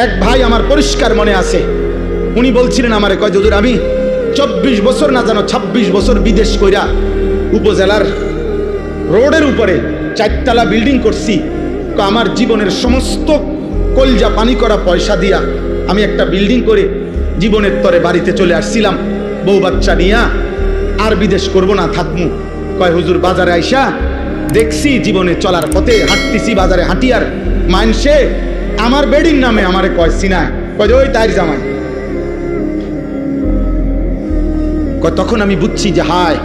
এক ভাই আমার পরিষ্কার মনে আছে, উনি বলছিলেন আমারে, কয় হুজুর আমি 24 বছর না জানো 26 বছর বিদেশ কইরা উপজেলার রোডের উপরে 4তলা বিল্ডিং করছি, আমার জীবনের সমস্ত কলজা পানি করা পয়সা দিয়া আমি একটা বিল্ডিং করে জীবনের তরে বাড়িতে চলে আসছিলাম, বউ বাচ্চা নিয়া আর বিদেশ করব না, থাকমু। কয় হুজুর বাজারে আইসা দেখছি জীবনে চলার পথে হাঁটতেছি, বাজারে হাঁটিয়ার মানসে আমার বেডির নামে আমারে কয় সিনায়, কয় ওই তাইর জামাই। তখন আমি বুঝছি যে হায়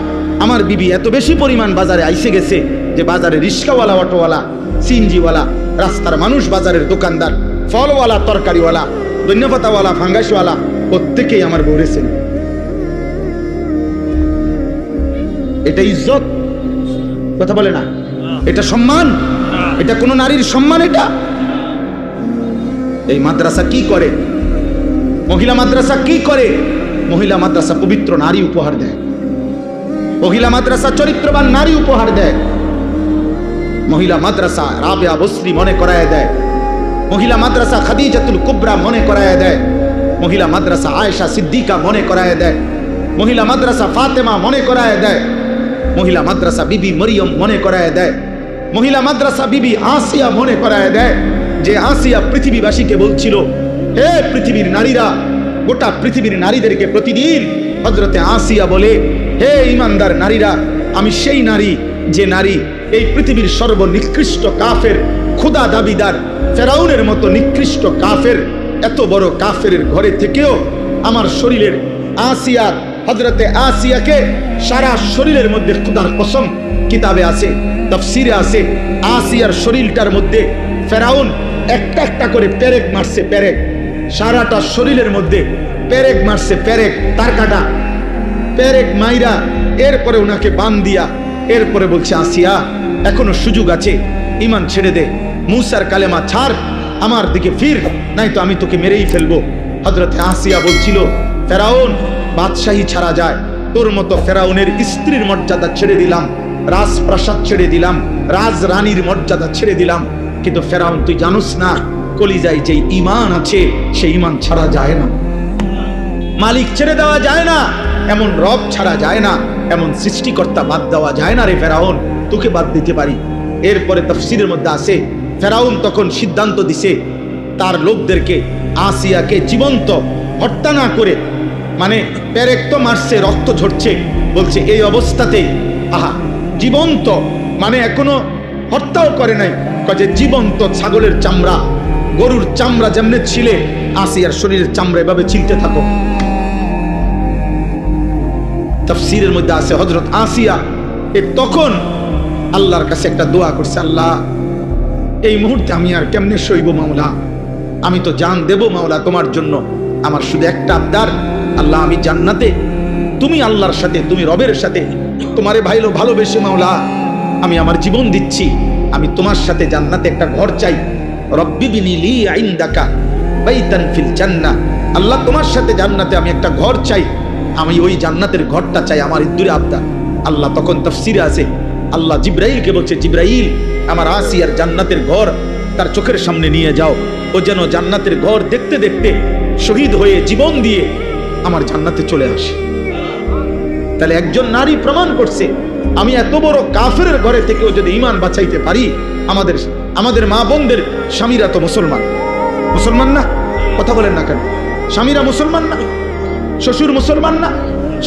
আমার বিবি এত বেশি পরিমাণ বাজারে আইসে গেছে যে বাজারে রিক্সাওয়ালা, অটোওয়ালা, সিএনজিওয়ালা, রাস্তার মানুষ, বাজারের দোকানদার, ফলওয়ালা, তরকারিওয়ালা, ধন্যপাতাওয়ালা, ফাঙ্গাসওয়ালা, প্রত্যেকেই আমার বউরেছেন। এটা ইজ্জত? কথা বলে না, এটা সম্মান? এটা কোন নারীর সম্মান? এটা এই মাদ্রাসা কি করে? মহিলা মাদ্রাসা কি করে? মহিলা মাদ্রাসা পবিত্র নারী উপহার দেয়, মহিলা মাদ্রাসা চরিত্রবান নারী উপহার দেয়, মহিলা মাদ্রাসা রাবেয়া বসরি মনে করায় দেয়, মহিলা মাদ্রাসা খাদিজাতুল কুবরা মনে করায় দেয়, মহিলা মাদ্রাসা আয়েশা সিদ্দিকা মনে করায় দেয়, মহিলা মাদ্রাসা ফাতেমা মনে করায় দেয়, মহিলা মাদ্রাসা বিবি মরিয়ম মনে করায় দেয়, মহিলা মাদ্রাসা বিবি আসিয়া মনে করায় দেয়, যে আসিয়া পৃথিবীবাসীকে বলছিল, হে পৃথিবীর নারীরা, গোটা পৃথিবীর নারীদেরকে প্রতিদিন হযরতে আসিয়া বলে, হে ঈমানদার নারীরা, আমি সেই নারী যে নারী এই পৃথিবীর সর্বনিকৃষ্ট কাফের, খোদা দাবিদার ফেরাউনের মতো নিকৃষ্ট কাফের, এত বড় কাফের ঘরে থেকেও আমার শরীরের আসিয়া, হযরতে আসিয়াকে সারা শরীরের মধ্যে, খোদার কসম কিতাবে আছে, তাফসিরে আছে, আসিয়ার শরীরটার মধ্যে ফেরাউন একটা একটা করে পেরেক মারছে, পেরেক, সারাটা শরীরের মধ্যে পেরেক মারছে, পেরেক, তার কাটা পেরেক মাইরা, এরপরে ওনাকে বান দিয়া, এরপরে বলছে আসিয়া এখনো সুযোগ আছে, ঈমান ছেড়ে দে, মুসার কালেমা ছাড়, আমার দিকে ফির, নাই তো আমি তোকে মেরেই ফেলবো। হযরতে আসিয়া বলছিল, ফেরাউন বাদশাহী ছাড়া যায়, তোর মতো ফেরাউনের স্ত্রীর মর্যাদা ছেড়ে দিলাম, রাজপ্রাসাদ ছেড়ে দিলাম, রাজরানীর মর্যাদা ছেড়ে দিলাম, কিন্তু ফেরাউন তুই জানোস না কলিজায় যে ঈমান আছে সেই ঈমান ছাড়া যায় না, মালিক ছেড়ে দেওয়া যায় না, এমন রব ছাড়া যায় না, এমন সৃষ্টিকর্তা বাদ দেওয়া যায় না রে ফেরাউন, তোকে বাদ দিতে পারি। এরপরে তাফসীরের মধ্যে আছে, ফেরাউন তখন সিদ্ধান্ত দিছে তার লোকদেরকে আসিয়াকে জীবন্ত হত্যা না করে, মানে পেরেক তো মারছে, রক্ত ঝরছে, বলছে এই অবস্থাতে, আহা জীবন্ত, মানে এখনো হত্যাও করে নাই, কাজে জীবন্ত ছাগলের চামড়া, গরুর চামড়া যেমনে ছিলে, আসিয়ার শরীরের চামড়া এভাবে ছিলতে থাকো। তাফসীরের মধ্যে আছে হযরত আসিয়া তখন আল্লাহর কাছে একটা দোয়া করছে, আল্লাহ এই মুহূর্তে আমি আর কেমনে সইব মাওলা, আমি তো জান দেব মাওলা তোমার জন্য, আমার শুধু একটা আবদার, আল্লাহ আমি জান্নাতে, তুমি আল্লাহর সাথে, তুমি রবের সাথে তোমারে ভালোবেসে মাওলা আমি আমার জীবন দিচ্ছি, আমি তোমার সাথে জান্নাতে একটা ঘর চাই, রব্বি বিনি লি ইনদাকা বাইতান ফিল জান্নাহ, আল্লাহ তোমার সাথে জান্নাতে আমি একটা ঘর চাই, আমি ওই জান্নাতের ঘরটা চাই, আমার ইদ্দুরে আবদার। আল্লাহ তখন তাফসীরে আছে, আল্লাহ জিবরাইলকে বলছে, জিবরাইল আমার আসিয়ার জান্নাতের ঘর তার চোখের সামনে নিয়ে যাও, ও যেন জান্নাতের ঘর দেখতে দেখতে শহীদ হয়ে জীবন দিয়ে আমার জান্নাতে চলে আসে। তাহলে একজন নারী প্রমাণ করছে, আমি এত বড় কাফেরের ঘরে থেকেও যদি ঈমান বাঁচাইতে পারি, আমাদের মা বোনদের স্বামীরা তো মুসলমান, মুসলমান না? কথা বলেন না কেন? স্বামীরা মুসলমান না? শ্বশুর মুসলমান না?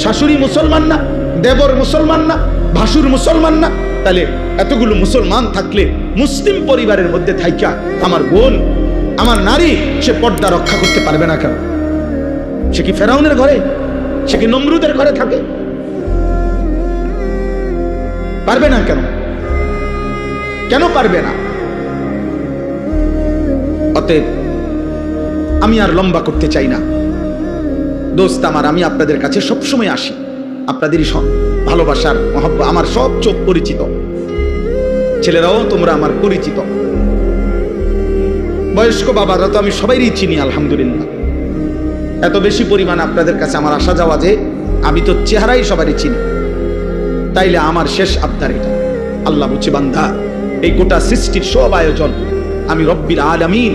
শাশুড়ি মুসলমান না? দেবর মুসলমান না? ভাসুর মুসলমান না? তাহলে এতগুলো মুসলমান থাকলে মুসলিম পরিবারের মধ্যে থাইকা আমার বোন, আমার নারী, সে পর্দা রক্ষা করতে পারবে না কেন? সে কি ফেরাউনের ঘরে, সে কি নমরুদের ঘরে থাকে? পারবে না কেন? কেন পারবে না? অতএব আমি আর লম্বা করতে চাই না দোস্ত আমার, আমি আপনাদের কাছে সবসময় আসি, আপনাদেরই ভালোবাসার মহব্বত আমার সব চোখ পরিচিত, ছেলেরাও তোমরা আমার পরিচিত, বয়স্ক বাবারা তো আমি সবাইই চিনি আলহামদুলিল্লাহ, এত বেশি পরিমাণ আপনাদের কাছে আমার আসা যাওয়া যে আমি তো চেহারাই সবারই চিনি। তাইলে আমার শেষ আবদার এটা, আল্লাহ বলছে বান্দা এই গোটা সৃষ্টির সব আয়োজন আমি রব্বিল আলামিন,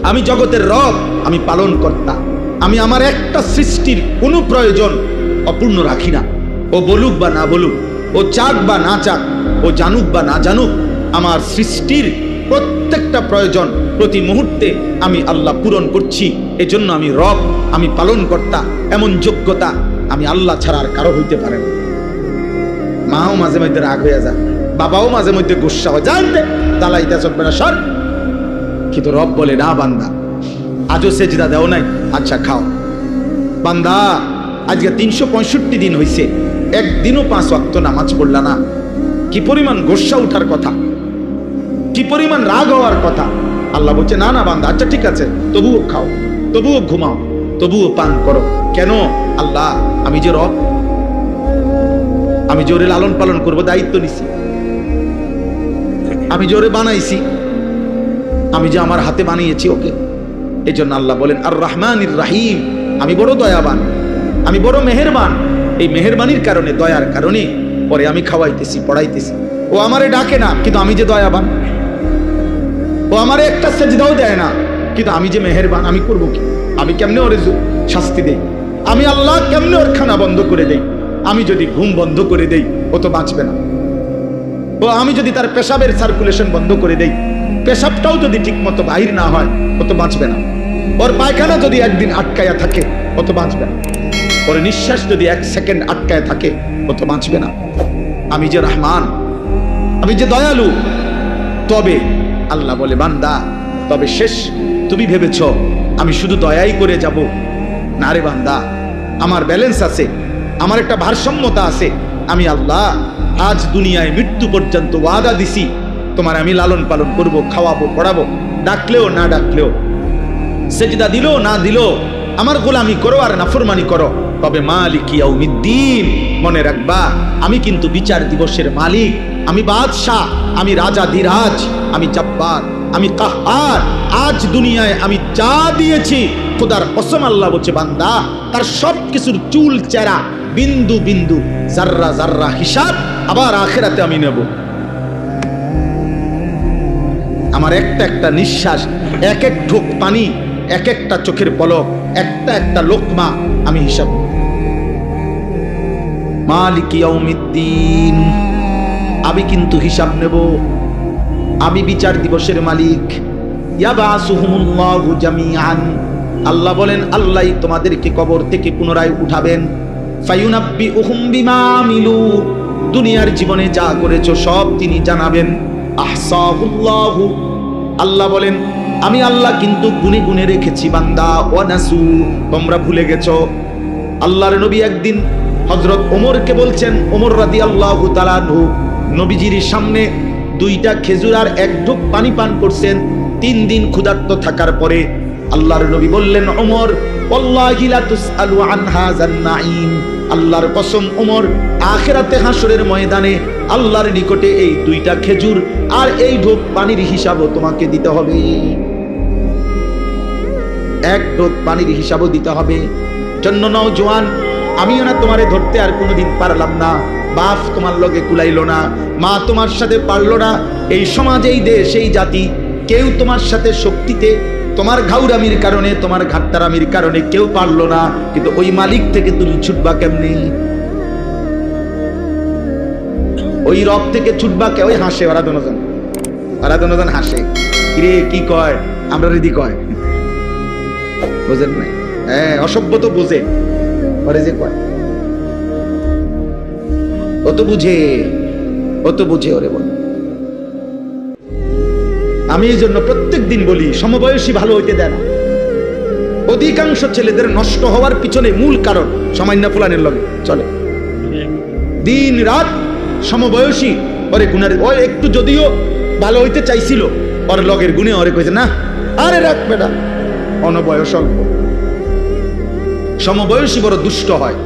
আমি জগতের রব, আমি পালন কর্তা। আমি আমার একটা সৃষ্টির কোনো প্রয়োজন অপূর্ণ রাখি না। ও বলুক বা না বলুক, ও চাক বা না চাক, ও জানুক বা না জানুক, আমার সৃষ্টির প্রত্যেকটা প্রয়োজন প্রতি মুহূর্তে আমি আল্লাহ পূরণ করছি। এজন্য আমি রব, আমি পালন কর্তা। এমন যোগ্যতা আমি আল্লাহ ছাড়া আর কারো হইতে পারে না। মাও মাঝে মধ্যে রাগ হয়ে যায়, বাবাও মাঝে মধ্যে গুসা হয়, জানতে দালাইতে চলবে না সর। কিন্তু রব বলে না বান্দা, আজও সেজদা দেও নাই, আচ্ছা খাও। বান্দা আজকে 365 দিন হইছে, একদিনও 5 ওয়াক্ত নামাজ পড়লা না। কি পরিমাণ গোসা উঠার কথা, কি পরিমাণ রাগ হওয়ার কথা। আল্লাহ বলছে না না বান্দা, আচ্ছা ঠিক আছে, তবুও খাও, তবুও ঘুমাও, তবুও পান করো। কেন? আল্লাহ আমি যে রব, আমি জোরে লালন পালন করবো, দায়িত্ব নিছি। আমি জোরে বানাইছি, আমি যে আমার হাতে বানিয়েছি ওকে। এই জন্য আল্লাহ বলেন আর রহমানির রাহিম, আমি বড় দয়াবান, আমি বড় মেহেরবান। এই মেহেরবানির কারণে, দয়ার কারণে পরে আমি খাওয়াইতেছি, পড়াইতেছি। ও আমারে ডাকে না, কিন্তু আমি যে দয়াবান। ও আমারে একটা সেজদাও দেয় না, কিন্তু আমি যে মেহেরবান, আমি করবো কি? আমি কেমনে ওরে শাস্তি দেই? আমি আল্লাহ কেমনে ওর খানা বন্ধ করে দেই? আমি যদি ঘুম বন্ধ করে দেই, ও তো বাঁচবে না। ও আমি যদি তার পেশাবের সার্কুলেশন বন্ধ করে দেই, পেশাবটাও যদি ঠিক মতো বাহির না হয়, ও তো বাঁচবে না। ওর পায়খানা যদি একদিন আটকায়া থাকে, ও তো বাঁচবে না। ওর নিঃশ্বাস যদি 1 সেকেন্ড আটকায় থাকে, ও তো বাঁচবে না। আমি যে রহমান, আমি যে দয়ালু। তবে আল্লাহ বলে বান্দা, তবে শেষ তুমি ভেবেছ আমি শুধু দয়াই করে যাব? না রে বান্দা, আমার ব্যালেন্স আছে, আমার একটা ভারসাম্যতা আছে। আমি আল্লাহ আজ দুনিয়ায় মৃত্যু পর্যন্ত ওয়াদা দিছি, তোমার আমি লালন পালন করব, খাওয়াবো, পড়াবো, ডাকলেও না ডাকলেও, সেজদা দিলো না দিলো, আমার গোলামি করো আর নাফরমানি করো। তবে মালিক ইয়াউমিদ্দিন, মনে রাখবা আমি কিন্তু বিচার দিবসের মালিক, আমি বাদশাহ, আমি রাজা ধীরাজ, আমি জব্বার, আমি কাহ্হার। আজ দুনিয়ায় আমি যা দিয়েছি, খোদার কসম আল্লাহ বলছে বান্দা, তার সব কিছুর চুল চেরা, বিন্দু বিন্দু, জাররা জাররা হিসাব আবার আখিরাতে আমি নেব। আমার একটা একটা নিঃশ্বাস, এক এক ঢোক পানি, এক একটা চোখের পলক, একটা একটা লোকমা আমি হিসাব। মালিক ইয়াউমিদ্দিন, আমি কিন্তু হিসাব নেব, আমি বিচার দিবসের মালিক। ইয়াবাসুহুমুল্লাহু জামিআন, আল্লাহ বলেন আল্লাহই তোমাদেরকে কবর থেকে পুনরায় উঠাবেন। ফায়ুনাব্বিউহুম বিমা আমিলু, দুনিয়ার জীবনে যা করেছো সব তিনি জানাবেন। আহসাহুল্লাহু, আল্লাহ বলেন আমি আল্লাহ কিন্তু গুনে গুনে রেখেছি বান্দা। ওয়ানাসু, তোমরা ভুলে গেছো। আল্লাহর নবী একদিন হযরত ওমরকে বলছেন, ওমর রাদিয়াল্লাহু তাআলা আনহু নবীজির সামনে 2টা খেজুর আর 1 ঢোক পানি পান করছেন 3 দিন ক্ষুধার্ত থাকার পরে। আল্লাহর নবী বললেন, ওমর ওয়াল্লাহি লা তুসআলু আন হাযান নাঈম, আল্লাহর কসম ওমর, আখিরাতে হাসরের ময়দানে আল্লাহর নিকটে এই 2টা খেজুর আর এই ঢোক পানির হিসাবও তোমাকে দিতে হবে। 1 ঢোক পানির হিসাবও দিতে হবে। জন্য নওজোয়ান, আমিও না তোমারে ধরতে আর কোনোদিন পারলাম না, বাপ তোমার লগে কুলাইলো না, মা তোমার সাথে পারলো না, এই সমাজ, এই দেশ, এই জাতি কেউ তোমার সাথে শক্তিতে, তোমার ঘাউরামির কারণে, তোমার ঘাটতারামির কারণে কেউ পারলো না। কিন্তু ওই মালিক থেকে তুমি ছুটবা কেমনি? ওই রব থেকে ছুটবা কে? ওই হাসে, ওরা দুজন হাসে, কিরে কি কয়, আমরা রিদি কয়, বুঝেন নাই? হ্যাঁ, অসভ্য তো বুঝে, ওরে যে কয় ও তো বুঝে, ওরে বল। আমি এই জন্য প্রত্যেক দিন বলি, সমবয়সী ভালো হইতে দেয় না। অধিকাংশ ছেলেদের নষ্ট হওয়ার পিছনে মূল কারণ সামান্য ফুলানের লগে চলে। দিন রাত সমবয়সী ওরে গুণের, ও একটু যদিও ভালো হইতে চাইছিল, ওর লগের গুণে ওরে কইছে না, আরে রাখবে না, অনবয়স অল্প। সমবয়সী বড় দুষ্ট হয়।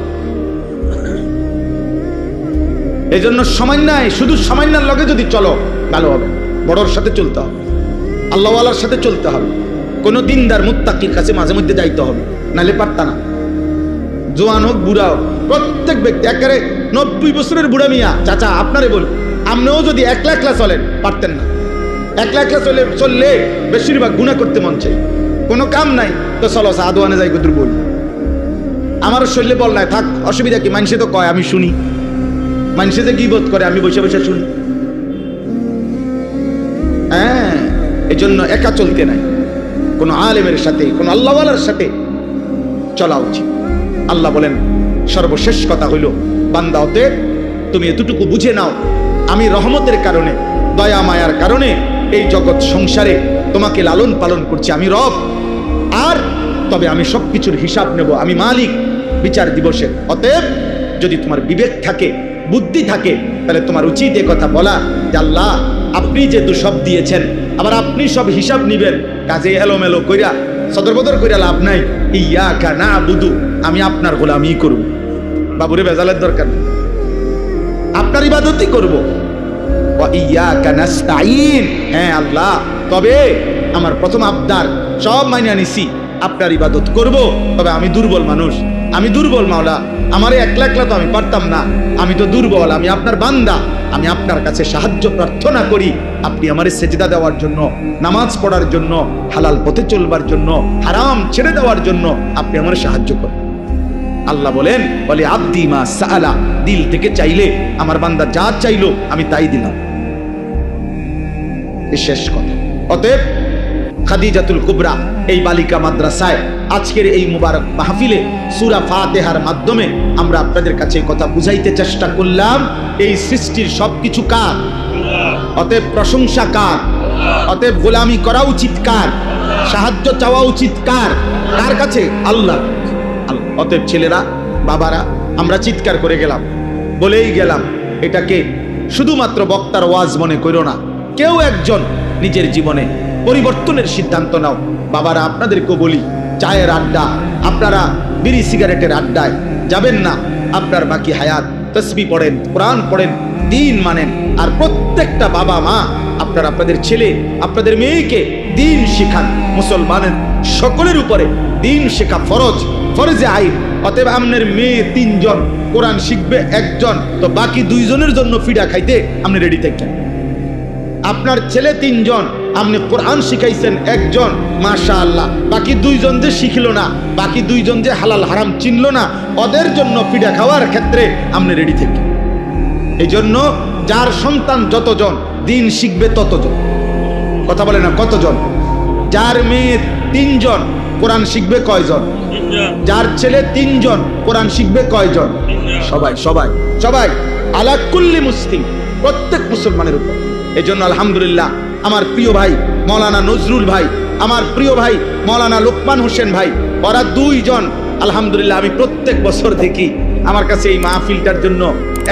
এই জন্য সামান্যায়, শুধু সামান্যার লগে যদি চলো ভালো হবে, বড়র সাথে চলতে হবে, আল্লাহওয়ালার সাথে চলতে হবে, কোন দিনদার মুত্তাকির কাছে মাঝে মধ্যে যাইতে হবে, নাহলে পারতা না। জোয়ান হোক বুড়া হোক, প্রত্যেক ব্যক্তি, একেবারে 90 বছরের বুড়া মিয়া চাচা আপনারে বল, আপনিও যদি একলা একলা চলেন পারতেন না। একলা একলা চললে বেশিরভাগ গুনাহ করতে মন চাই, কোনো কাম নাই, তো চলো সাদওয়ানে যাই কত বল। আমার শরীরে বল নাই, থাক, অসুবিধা কি? মানুষে তো কয়, আমি শুনি। মানুষে যে গীবত করে, আমি বসে বসে শুনি। হ্যাঁ, এই জন্য একা চলতে নাই, কোনো আলেমের সাথে, কোনো আল্লাহওয়ালার সাথে চলা উচিত। আল্লাহ বলেন সর্বশেষ কথা হইল, বান্দা হতে তুমি এতটুকু বুঝে নাও, আমি রহমতের কারণে, দয়া মায়ার কারণে এই জগৎ সংসারে তোমাকে লালন পালন করছি, আমি রব। আর তবে আমি সবকিছুর হিসাব নেব, আমি মালিক বিচার দিবসের। অতএব যদি তোমার বিবেক থাকে, বুদ্ধি থাকে, তাহলে তোমার উচিত এ কথা বলা যে আল্লাহ, আপনি যেহেতু সব দিয়েছেন, আবার আপনি সব হিসাব নিবেন, কাজে এলোমেলো কইরা সদরবদর কইরা লাভ নাই। ইয়াকা নাবুদু, আমি আপনার গোলামি করব। বাবুরে বেজালের দরকার নেই, আপনার ইবাদতই করব। ওয়া ইয়াকা নাস্তাইন, হ্যাঁ আল্লাহ, তবে আমার প্রথম আবদার সব মাইনা নিছি, আপনার ইবাদত করব, তবে আমি দুর্বল মানুষ, আমি দুর্বল মাওলা, আমারে একলা একলা তো আমি পারতাম না, আমি তো দুর্বল, আমি আপনার বান্দা, আমি আপনার কাছে সাহায্য প্রার্থনা করি, আপনি আমারে সেজদা দেওয়ার জন্য, নামাজ পড়ার জন্য, হালাল পথে চলবার জন্য, হারাম ছেড়ে দেওয়ার জন্য আপনি আমারে সাহায্য করেন। আল্লাহ বলেন, বলে আব্দি মা সাআলা, দিল থেকে চাইলে আমার বান্দা যা চাইলো আমি তাই দিলাম। এই শেষ কথা। অতএব খাদিজাতুল কুবরা এই বালিকা মাদ্রাসায় আজকের এই মুবারক মাহফিলে সূরা ফাতিহার মাধ্যমে আমরা আপনাদের কাছে এই কথা বুঝাইতে চেষ্টা করলাম, এই সৃষ্টির সবকিছু কার? অতএব প্রশংসা কার? অতএব গোলামি করা উচিত কার? সাহায্য চাওয়া উচিত কার? কার কাছে? আল্লাহ। অতএব ছেলেরা, বাবারা, আমরা চিৎকার করে গেলাম, বলেই গেলাম, এটাকে শুধুমাত্র বক্তার ওয়াজ মনে করো না, কেউ একজন নিজের জীবনে পরিবর্তনের সিদ্ধান্ত নাও। বাবারা, আপনাদেরকেও বলি, চায়ের আড্ডা, আপনারা বিড়ি সিগারেটের আড্ডায় যাবেন না। আপনার বাকি হায়াত তসবিহ পড়েন, কোরআন পড়েন, দ্বীন মানেন। আর প্রত্যেকটা বাবা মা আপনারা আপনাদের ছেলে, আপনাদের মেয়েকে দ্বীন শিখান। মুসলমানের সকলের উপরে দ্বীন শেখা ফরজ, ফরজে আইন। অতএব আপনার মেয়ে 3 জন কোরআন শিখবে, 1 জন, তো বাকি 2 জনের জন্য ফিডা খাইতে আপনি রেডি থাকেন। আপনার ছেলে 3 জন, আপনি কোরআন শিখাইছেন 1 জন, মাশাআল্লাহ, বাকি 2 জন যে শিখিল না, বাকি 2 জন যে হালাল হারাম চিনল না, ওদের জন্য ফিডা খাওয়ার ক্ষেত্রে আপনি রেডি থাকেন। এই জন্য যার সন্তান যতজন দিন শিখবে ততজন। কথা বলে না, কতজন? যার মেয়ে 3 জন কোরআন শিখবে কয়জন? যার ছেলে 3 জন কোরআন শিখবে কয়জন? সবাই সবাই সবাই, আলা কুল্লি মুসলিম, প্রত্যেক মুসলমানের উপর। এই জন্য আলহামদুলিল্লাহ আমার প্রিয় ভাই মৌলানা নজরুল ভাই, আমার প্রিয় ভাই মৌলানা লোকমান হোসেন ভাই, ওরা 2 জন আলহামদুলিল্লাহ আমি প্রত্যেক বছর দেখি আমার কাছে এই মাহফিলটার জন্য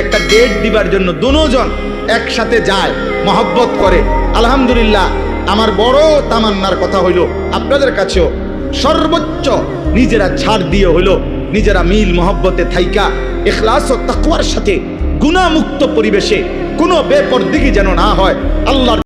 একটা ডেট দিবার জন্য 2 জন একসাথে যায়, মহব্বত করে। আলহামদুলিল্লাহ আমার বড় তামান্নার কথা হইল আপনাদের কাছেও সর্বোচ্চ নিজেরা ছাড় দিয়ে হইল, নিজেরা মিল মহব্বতে থাইকা ইখলাস ও তাকওয়ার সাথে গুনাহমুক্ত পরিবেশে কোনো বেপরদিগি যেন না হয়, আল্লাহর